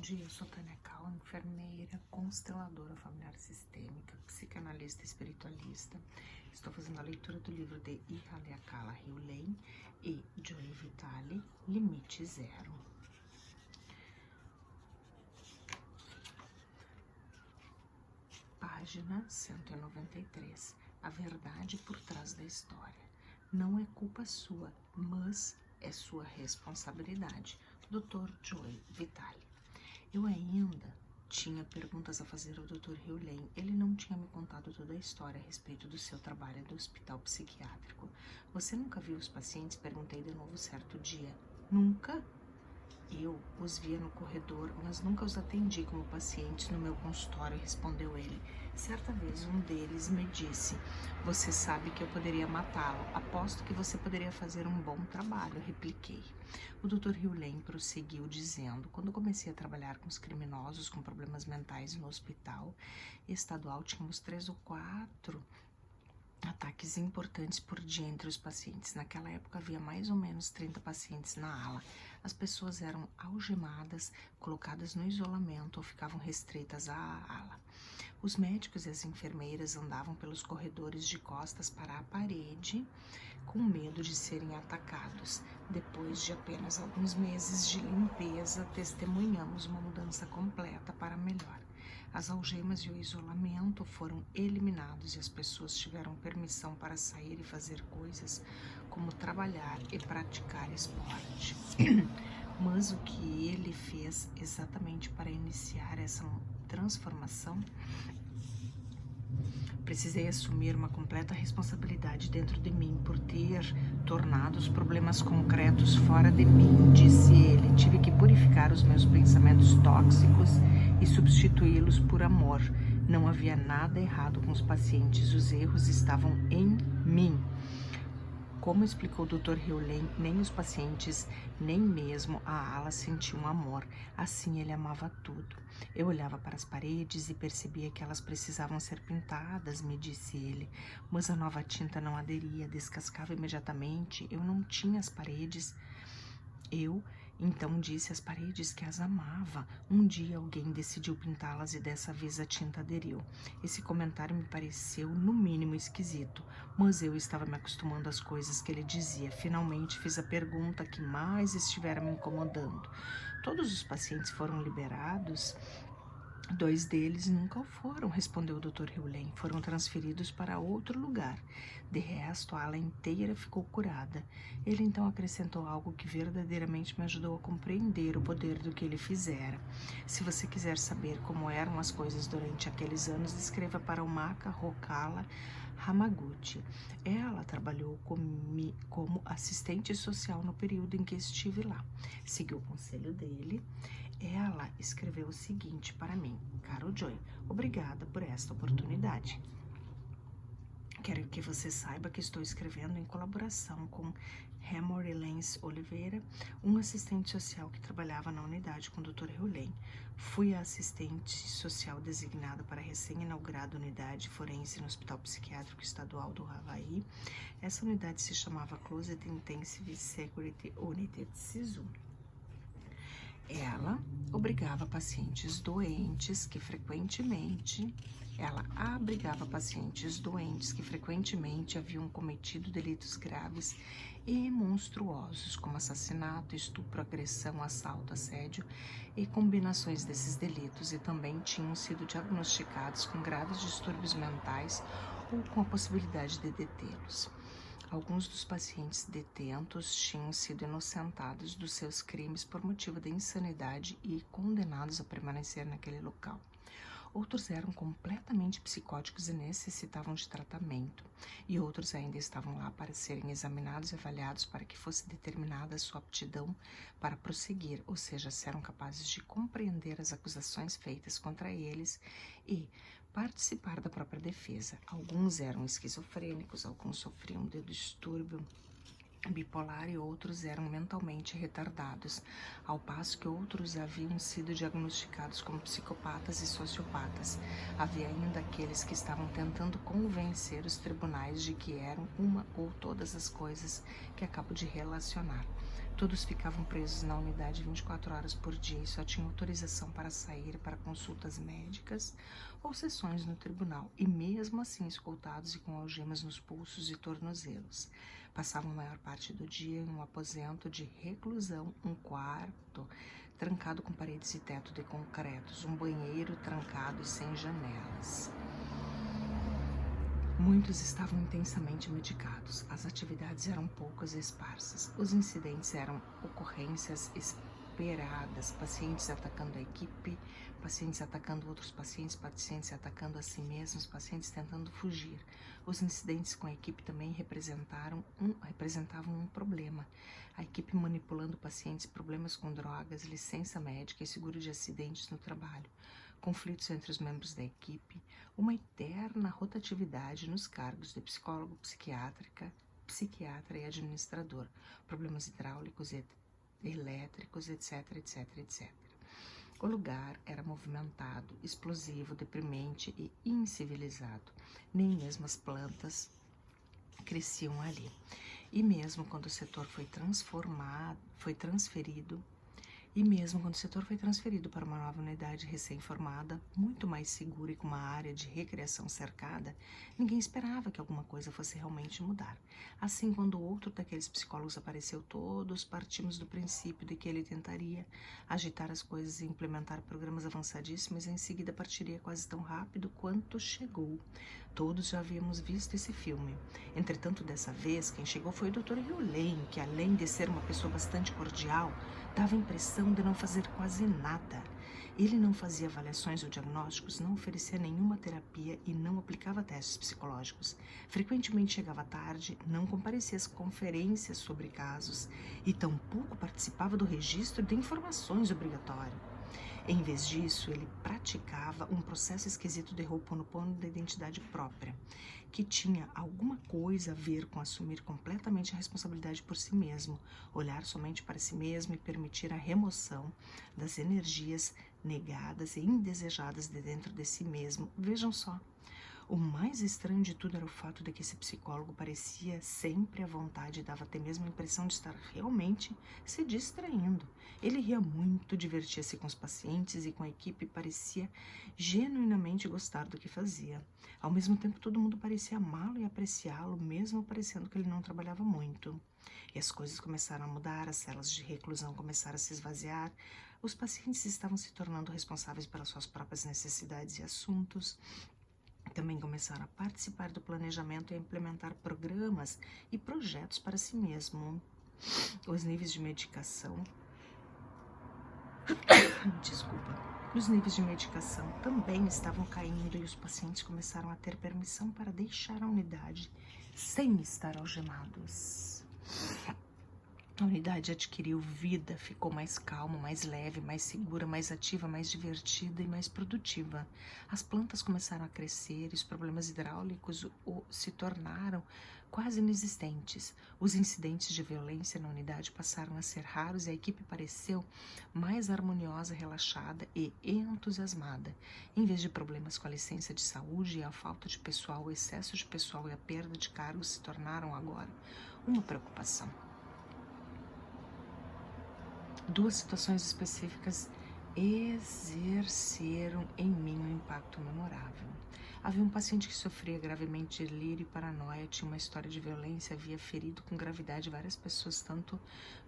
dia, eu sou Tânia Cal, enfermeira, consteladora familiar sistêmica, psicanalista espiritualista. Estou fazendo a leitura do livro de Ihaleakala Riulem e Joy Vitale, Limite Zero. Página 193. A verdade por trás da história. Não é culpa sua, mas é sua responsabilidade. Dr. Joy Vitale. Eu ainda tinha perguntas a fazer ao Dr. Riulem. Ele não tinha me contado toda a história a respeito do seu trabalho no hospital psiquiátrico. Você nunca viu os pacientes? Perguntei de novo certo dia. Nunca? Eu os via no corredor, mas nunca os atendi como pacientes no meu consultório, respondeu ele. Certa vez um deles me disse: você sabe que eu poderia matá-lo. Aposto que você poderia fazer um bom trabalho, repliquei. O Dr. Riulem prosseguiu dizendo: quando comecei a trabalhar com os criminosos com problemas mentais no hospital estadual, tínhamos 3 ou 4 ataques importantes por dia entre os pacientes. Naquela época havia mais ou menos 30 pacientes na ala. As pessoas eram algemadas, colocadas no isolamento ou ficavam restritas à ala. Os médicos e as enfermeiras andavam pelos corredores de costas para a parede com medo de serem atacados. Depois de apenas alguns meses de limpeza, testemunhamos uma mudança completa para melhor. As algemas e o isolamento foram eliminados e as pessoas tiveram permissão para sair e fazer coisas como trabalhar e praticar esporte. Mas o que ele fez exatamente para iniciar essa transformação? Precisei assumir uma completa responsabilidade dentro de mim por ter tornado os problemas concretos fora de mim, disse ele. Tive que purificar os meus pensamentos tóxicos e substituí-los por amor. Não havia nada errado com os pacientes, os erros estavam em mim. Como explicou o Dr. Riulem, nem os pacientes, nem mesmo a ala sentiam amor. Assim ele amava tudo. Eu olhava para as paredes e percebia que elas precisavam ser pintadas, me disse ele. Mas a nova tinta não aderia, descascava imediatamente. Eu não tinha as paredes. Eu então disse às paredes que as amava. Um dia alguém decidiu pintá-las e dessa vez a tinta aderiu. Esse comentário me pareceu no mínimo esquisito, mas eu estava me acostumando às coisas que ele dizia. Finalmente fiz a pergunta que mais estivera me incomodando. Todos os pacientes foram liberados? 2 deles nunca o foram, respondeu o Dr. Riulem. Foram transferidos para outro lugar. De resto, a ala inteira ficou curada. Ele então acrescentou algo que verdadeiramente me ajudou a compreender o poder do que ele fizera. Se você quiser saber como eram as coisas durante aqueles anos, escreva para o Maka Rokala Hamaguchi. Ela trabalhou como assistente social no período em que estive lá. Segui o conselho dele. Ela escreveu o seguinte para mim: Caro Joy, obrigada por esta oportunidade. Quero que você saiba que estou escrevendo em colaboração com Emory Lenz Oliveira, um assistente social que trabalhava na unidade com o Dr. Riulem. Fui a assistente social designada para a recém-inaugurada unidade forense no Hospital Psiquiátrico Estadual do Havaí. Essa unidade se chamava Closed Intensive Security Unit, CISU. Ela abrigava pacientes doentes que frequentemente haviam cometido delitos graves e monstruosos, como assassinato, estupro, agressão, assalto, assédio e combinações desses delitos, e também tinham sido diagnosticados com graves distúrbios mentais ou com a possibilidade de detê-los. Alguns dos pacientes detentos tinham sido inocentados dos seus crimes por motivo de insanidade e condenados a permanecer naquele local. Outros eram completamente psicóticos e necessitavam de tratamento, e outros ainda estavam lá para serem examinados e avaliados para que fosse determinada a sua aptidão para prosseguir, ou seja, se eram capazes de compreender as acusações feitas contra eles e participar da própria defesa. Alguns eram esquizofrênicos, alguns sofriam de distúrbio bipolar e outros eram mentalmente retardados, ao passo que outros haviam sido diagnosticados como psicopatas e sociopatas. Havia ainda aqueles que estavam tentando convencer os tribunais de que eram uma ou todas as coisas que acabo de relacionar. Todos ficavam presos na unidade 24 horas por dia e só tinham autorização para sair para consultas médicas ou sessões no tribunal, e mesmo assim escoltados e com algemas nos pulsos e tornozelos. Passavam a maior parte do dia em um aposento de reclusão, um quarto trancado com paredes e teto de concretos, um banheiro trancado e sem janelas. Muitos estavam intensamente medicados, as atividades eram poucas e esparsas, os incidentes eram ocorrências esperadas, pacientes atacando a equipe, pacientes atacando outros pacientes, pacientes atacando a si mesmos, pacientes tentando fugir. Os incidentes com a equipe também representavam um problema. A equipe manipulando pacientes, problemas com drogas, licença médica e seguro de acidentes no trabalho. Conflitos entre os membros da equipe, uma eterna rotatividade nos cargos de psicólogo, psiquiatra e administrador, problemas hidráulicos e elétricos, etc, etc, etc. O lugar era movimentado, explosivo, deprimente e incivilizado. Nem mesmo as plantas cresciam ali. E mesmo quando o setor foi transferido para uma nova unidade recém-formada, muito mais segura e com uma área de recreação cercada, ninguém esperava que alguma coisa fosse realmente mudar. Assim, quando outro daqueles psicólogos apareceu, todos partimos do princípio de que ele tentaria agitar as coisas e implementar programas avançadíssimos, e em seguida partiria quase tão rápido quanto chegou. Todos já havíamos visto esse filme. Entretanto, dessa vez, quem chegou foi o Dr. Hewlett, que além de ser uma pessoa bastante cordial, dava a impressão de não fazer quase nada. Ele não fazia avaliações ou diagnósticos, não oferecia nenhuma terapia e não aplicava testes psicológicos. Frequentemente chegava tarde, não comparecia às conferências sobre casos e tampouco participava do registro de informações obrigatório. Em vez disso, ele praticava um processo esquisito de Ho'oponopono da identidade própria, que tinha alguma coisa a ver com assumir completamente a responsabilidade por si mesmo, olhar somente para si mesmo e permitir a remoção das energias negadas e indesejadas de dentro de si mesmo. Vejam só. O mais estranho de tudo era o fato de que esse psicólogo parecia sempre à vontade e dava até mesmo a impressão de estar realmente se distraindo. Ele ria muito, divertia-se com os pacientes e com a equipe e parecia genuinamente gostar do que fazia. Ao mesmo tempo, todo mundo parecia amá-lo e apreciá-lo, mesmo parecendo que ele não trabalhava muito. E as coisas começaram a mudar, as celas de reclusão começaram a se esvaziar, os pacientes estavam se tornando responsáveis pelas suas próprias necessidades e assuntos. Também começaram a participar do planejamento e a implementar programas e projetos para si mesmo. Os níveis de medicação também estavam caindo e os pacientes começaram a ter permissão para deixar a unidade sem estar algemados. A unidade adquiriu vida, ficou mais calma, mais leve, mais segura, mais ativa, mais divertida e mais produtiva. As plantas começaram a crescer e os problemas hidráulicos se tornaram quase inexistentes. Os incidentes de violência na unidade passaram a ser raros e a equipe pareceu mais harmoniosa, relaxada e entusiasmada. Em vez de problemas com a licença de saúde e a falta de pessoal, o excesso de pessoal e a perda de cargos se tornaram agora uma preocupação. Duas situações específicas exerceram em mim um impacto memorável. Havia um paciente que sofria gravemente de delírio e paranoia, tinha uma história de violência, havia ferido com gravidade várias pessoas, tanto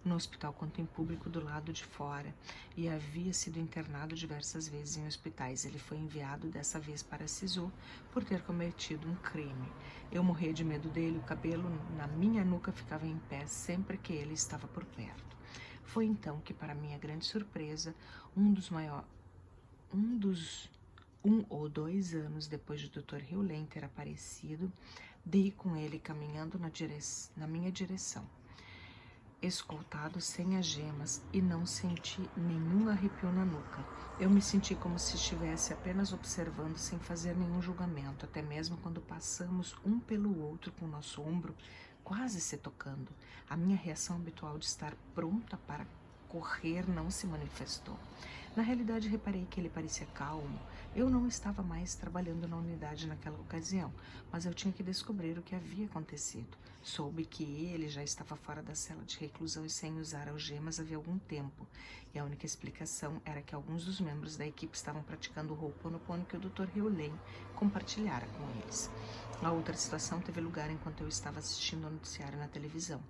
no hospital quanto em público do lado de fora, e havia sido internado diversas vezes em hospitais. Ele foi enviado dessa vez para Sisu por ter cometido um crime. Eu morria de medo dele, o cabelo na minha nuca ficava em pé sempre que ele estava por perto. Foi então que, para minha grande surpresa, um ou 2 anos depois de Dr. Hewlett ter aparecido, dei com ele caminhando na minha direção, escoltado sem algemas, e não senti nenhum arrepio na nuca. Eu me senti como se estivesse apenas observando sem fazer nenhum julgamento, até mesmo quando passamos um pelo outro com o nosso ombro quase se tocando. A minha reação habitual de estar pronta para correr não se manifestou. Na realidade, reparei que ele parecia calmo. Eu não estava mais trabalhando na unidade naquela ocasião, mas eu tinha que descobrir o que havia acontecido. Soube que ele já estava fora da cela de reclusão e sem usar algemas havia algum tempo, e a única explicação era que alguns dos membros da equipe estavam praticando o Ho'oponopono que o Dr. Hewlett compartilhara com eles. A outra situação teve lugar enquanto eu estava assistindo ao noticiário na televisão.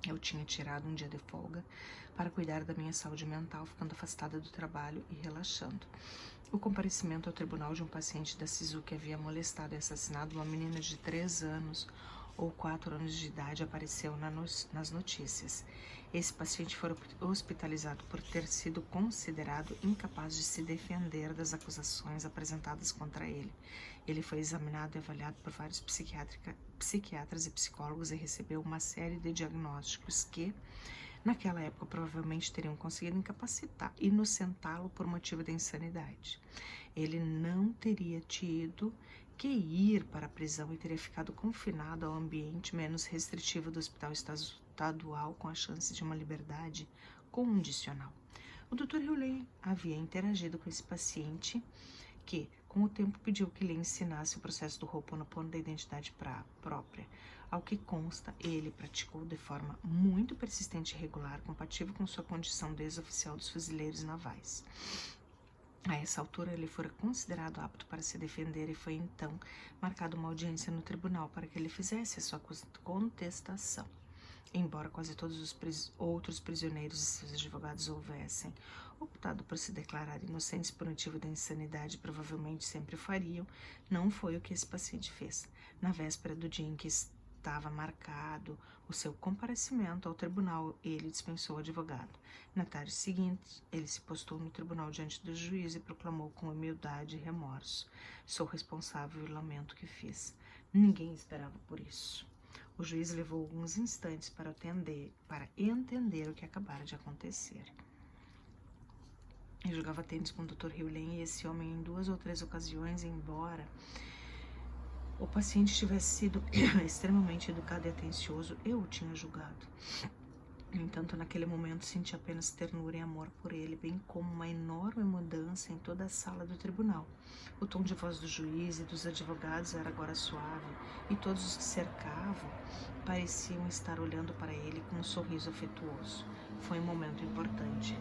Eu tinha tirado um dia de folga para cuidar da minha saúde mental, ficando afastada do trabalho e relaxando. O comparecimento ao tribunal de um paciente da SISU que havia molestado e assassinado uma menina de 3 anos ou 4 anos de idade apareceu nas notícias. Esse paciente foi hospitalizado por ter sido considerado incapaz de se defender das acusações apresentadas contra ele. Ele foi examinado e avaliado por vários psiquiatras e psicólogos e recebeu uma série de diagnósticos que, naquela época, provavelmente teriam conseguido inocentá-lo por motivo de insanidade. Ele não teria tido que ir para a prisão e teria ficado confinado ao ambiente menos restritivo do hospital estadual com a chance de uma liberdade condicional. O Dr. Hewlett havia interagido com esse paciente que, com o tempo, pediu que lhe ensinasse o processo do Ho'oponopono da identidade própria. Ao que consta, ele praticou de forma muito persistente e regular, compatível com sua condição de ex-oficial dos fuzileiros navais. A essa altura, ele fora considerado apto para se defender e foi então marcada uma audiência no tribunal para que ele fizesse a sua contestação. Embora quase todos os outros prisioneiros e seus advogados houvessem optado por se declarar inocentes por motivo da insanidade, provavelmente sempre fariam, não foi o que esse paciente fez. Na véspera do dia em que estava marcado o seu comparecimento ao tribunal, ele dispensou o advogado. Na tarde seguinte, ele se postou no tribunal diante do juiz e proclamou com humildade e remorso: "Sou responsável e lamento o que fiz. Ninguém esperava por isso." O juiz levou alguns instantes para entender o que acabara de acontecer. Eu jogava tênis com o Dr. Hewlett e esse homem em 2 ou 3 ocasiões, embora o paciente tivesse sido extremamente educado e atencioso, eu o tinha julgado. No entanto, naquele momento senti apenas ternura e amor por ele, bem como uma enorme mudança em toda a sala do tribunal. O tom de voz do juiz e dos advogados era agora suave, e todos os que cercavam pareciam estar olhando para ele com um sorriso afetuoso. Foi um momento importante.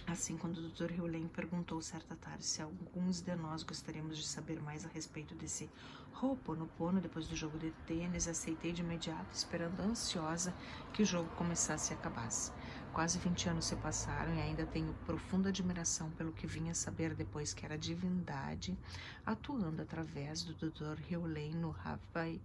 Assim, quando o Dr. Hewlett perguntou certa tarde se alguns de nós gostaríamos de saber mais a respeito desse Ho'oponopono depois do jogo de tênis, aceitei de imediato, esperando ansiosa que o jogo começasse e acabasse. Quase 20 anos se passaram e ainda tenho profunda admiração pelo que vim a saber depois, que era a divindade atuando através do Dr. Hewlett no Halfway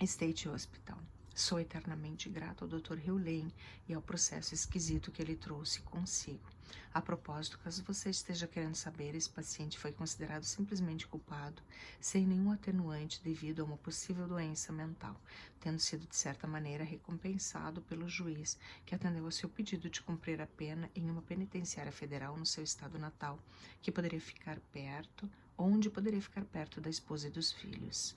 State Hospital. Sou eternamente grato ao Dr. Hewlett e ao processo esquisito que ele trouxe consigo. A propósito, caso você esteja querendo saber, esse paciente foi considerado simplesmente culpado, sem nenhum atenuante devido a uma possível doença mental, tendo sido de certa maneira recompensado pelo juiz, que atendeu ao seu pedido de cumprir a pena em uma penitenciária federal no seu estado natal, onde poderia ficar perto da esposa e dos filhos.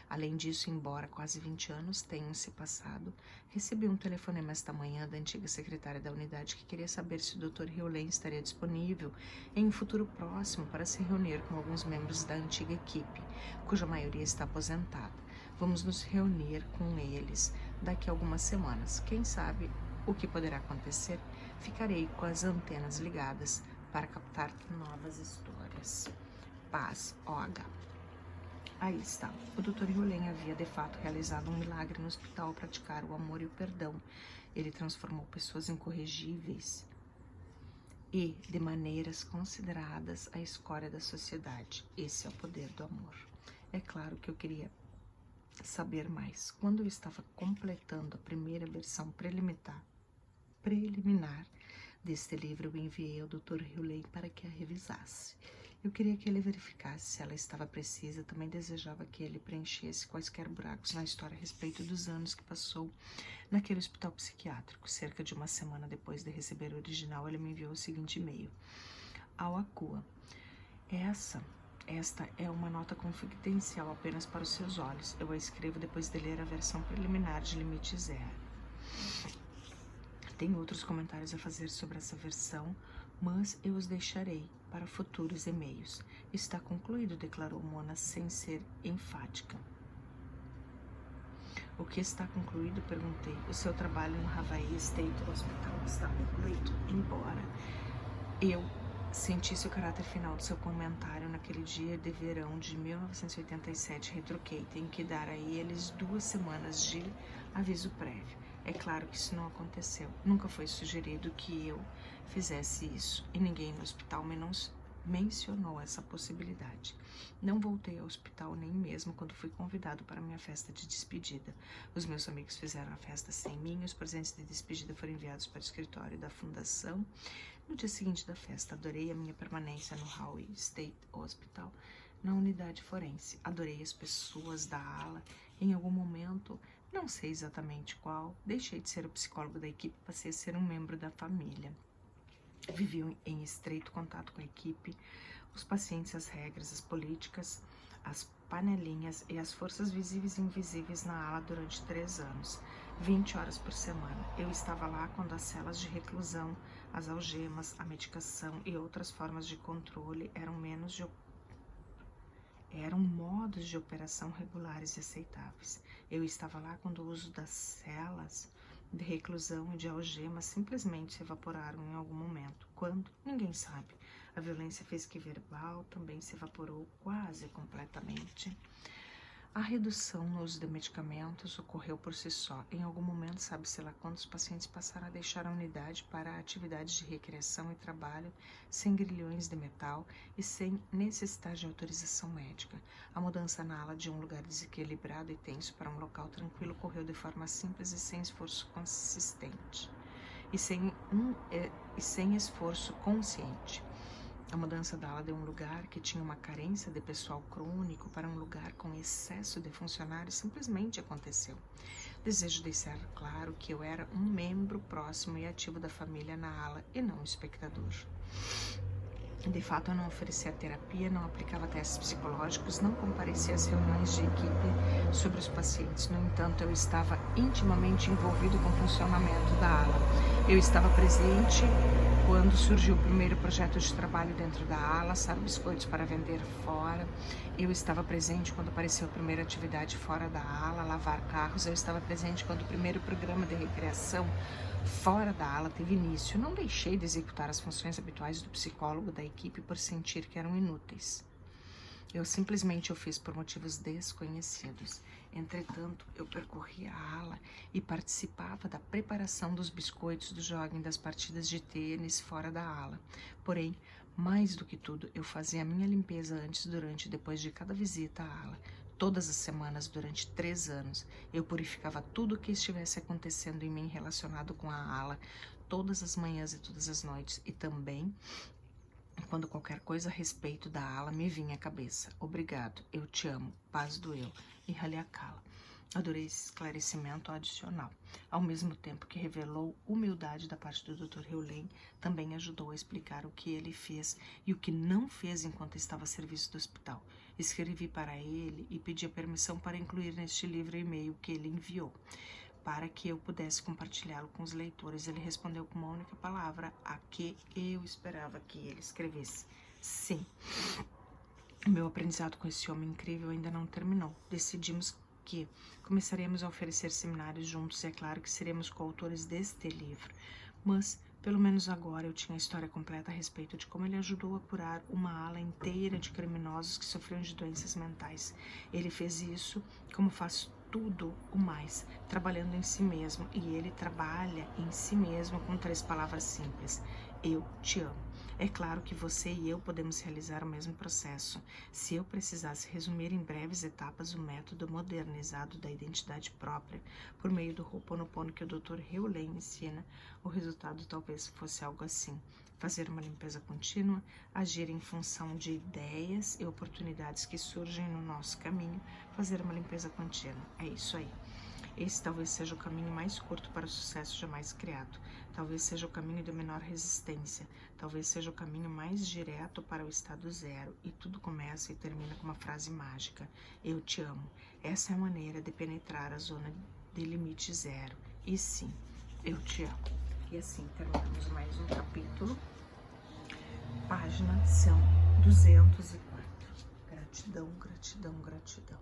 Além disso, embora quase 20 anos tenham se passado, recebi um telefonema esta manhã da antiga secretária da unidade que queria saber se o Dr. Hewlett estaria disponível em um futuro próximo para se reunir com alguns membros da antiga equipe, cuja maioria está aposentada. Vamos nos reunir com eles daqui a algumas semanas. Quem sabe o que poderá acontecer? Ficarei com as antenas ligadas para captar novas histórias. Paz, OH. Aí está. O Dr. Hewlett havia de fato realizado um milagre no hospital ao praticar o amor e o perdão. Ele transformou pessoas incorrigíveis e de maneiras consideradas a escória da sociedade. Esse é o poder do amor. É claro que eu queria saber mais. Quando eu estava completando a primeira versão preliminar deste livro, eu enviei ao Dr. Hewlett para que a revisasse. Eu queria que ele verificasse se ela estava precisa. Também desejava que ele preenchesse quaisquer buracos na história a respeito dos anos que passou naquele hospital psiquiátrico. Cerca de uma semana depois de receber o original, ele me enviou o seguinte e-mail: ao Akua. Esta é uma nota confidencial apenas para os seus olhos. Eu a escrevo depois de ler a versão preliminar de Limite Zero. Tenho outros comentários a fazer sobre essa versão, mas eu os deixarei para futuros e-mails. Está concluído, declarou Mona sem ser enfática. O que está concluído? Perguntei. O seu trabalho no Hawaii State Hospital está concluído, embora eu sentisse o caráter final do seu comentário naquele dia de verão de 1987, retruquei. Tenho que dar a eles 2 semanas de aviso prévio. É claro que isso não aconteceu. Nunca foi sugerido que eu fizesse isso e ninguém no hospital mencionou essa possibilidade. Não voltei ao hospital nem mesmo quando fui convidado para minha festa de despedida. Os meus amigos fizeram a festa sem mim, os presentes de despedida foram enviados para o escritório da fundação. No dia seguinte da festa, adorei a minha permanência no Hawaii State Hospital, na unidade forense. Adorei as pessoas da ala. Em algum momento, não sei exatamente qual, deixei de ser o psicólogo da equipe e passei a ser um membro da família. Vivi em estreito contato com a equipe, os pacientes, as regras, as políticas, as panelinhas e as forças visíveis e invisíveis na ala durante 3 anos, 20 horas por semana. Eu estava lá quando as celas de reclusão, as algemas, a medicação e outras formas de controle eram modos de operação regulares e aceitáveis. Eu estava lá quando o uso das celas de reclusão e de algemas simplesmente se evaporaram em algum momento. Quando? Ninguém sabe. A violência física e verbal também se evaporou quase completamente. A redução no uso de medicamentos ocorreu por si só. Em algum momento, sabe-se lá quando, os pacientes passaram a deixar a unidade para atividades de recreação e trabalho sem grilhões de metal e sem necessitar de autorização médica. A mudança na ala de um lugar desequilibrado e tenso para um local tranquilo ocorreu de forma simples e sem esforço consistente. E sem esforço consciente. A mudança da ala de um lugar que tinha uma carência de pessoal crônico para um lugar com excesso de funcionários simplesmente aconteceu. Desejo deixar claro que eu era um membro próximo e ativo da família na ala e não um espectador. De fato, eu não oferecia terapia, não aplicava testes psicológicos, não comparecia às reuniões de equipe sobre os pacientes. No entanto, eu estava intimamente envolvido com o funcionamento da ala. Eu estava presente quando surgiu o primeiro projeto de trabalho dentro da ala, assar biscoitos para vender fora. Eu estava presente quando apareceu a primeira atividade fora da ala, lavar carros. Eu estava presente quando o primeiro programa de recreação fora da ala teve início. Não deixei de executar as funções habituais do psicólogo da equipe por sentir que eram inúteis. Eu simplesmente o fiz por motivos desconhecidos. Entretanto, eu percorri a ala e participava da preparação dos biscoitos, do jogging, das partidas de tênis fora da ala. Porém, mais do que tudo, eu fazia a minha limpeza antes, durante e depois de cada visita à ala. Todas as semanas, durante 3 anos, eu purificava tudo o que estivesse acontecendo em mim relacionado com a ala, todas as manhãs e todas as noites, e também quando qualquer coisa a respeito da ala me vinha à cabeça. Obrigado, eu te amo, paz do eu e Haleakala. Adorei esse esclarecimento adicional. Ao mesmo tempo que revelou humildade da parte do Dr. Hewlett, também ajudou a explicar o que ele fez e o que não fez enquanto estava a serviço do hospital. Escrevi para ele e pedi a permissão para incluir neste livro o e-mail que ele enviou, para que eu pudesse compartilhá-lo com os leitores. Ele respondeu com uma única palavra, a que eu esperava que ele escrevesse: sim. O meu aprendizado com esse homem incrível ainda não terminou. Decidimos que começaremos a oferecer seminários juntos e é claro que seremos coautores deste livro. Mas, pelo menos agora, eu tinha a história completa a respeito de como ele ajudou a curar uma ala inteira de criminosos que sofriam de doenças mentais. Ele fez isso como faz tudo o mais, trabalhando em si mesmo. E ele trabalha em si mesmo com 3 palavras simples: eu te amo. É claro que você e eu podemos realizar o mesmo processo. Se eu precisasse resumir em breves etapas o método modernizado da identidade própria por meio do Ho'oponopono que o Dr. Hewlett ensina, o resultado talvez fosse algo assim: fazer uma limpeza contínua, agir em função de ideias e oportunidades que surgem no nosso caminho, fazer uma limpeza contínua. É isso aí. Esse talvez seja o caminho mais curto para o sucesso jamais criado. Talvez seja o caminho de menor resistência. Talvez seja o caminho mais direto para o estado zero. E tudo começa e termina com uma frase mágica: eu te amo. Essa é a maneira de penetrar a zona de limite zero. E sim, eu te amo. E assim terminamos mais um capítulo. Página são 204. Gratidão, gratidão, gratidão.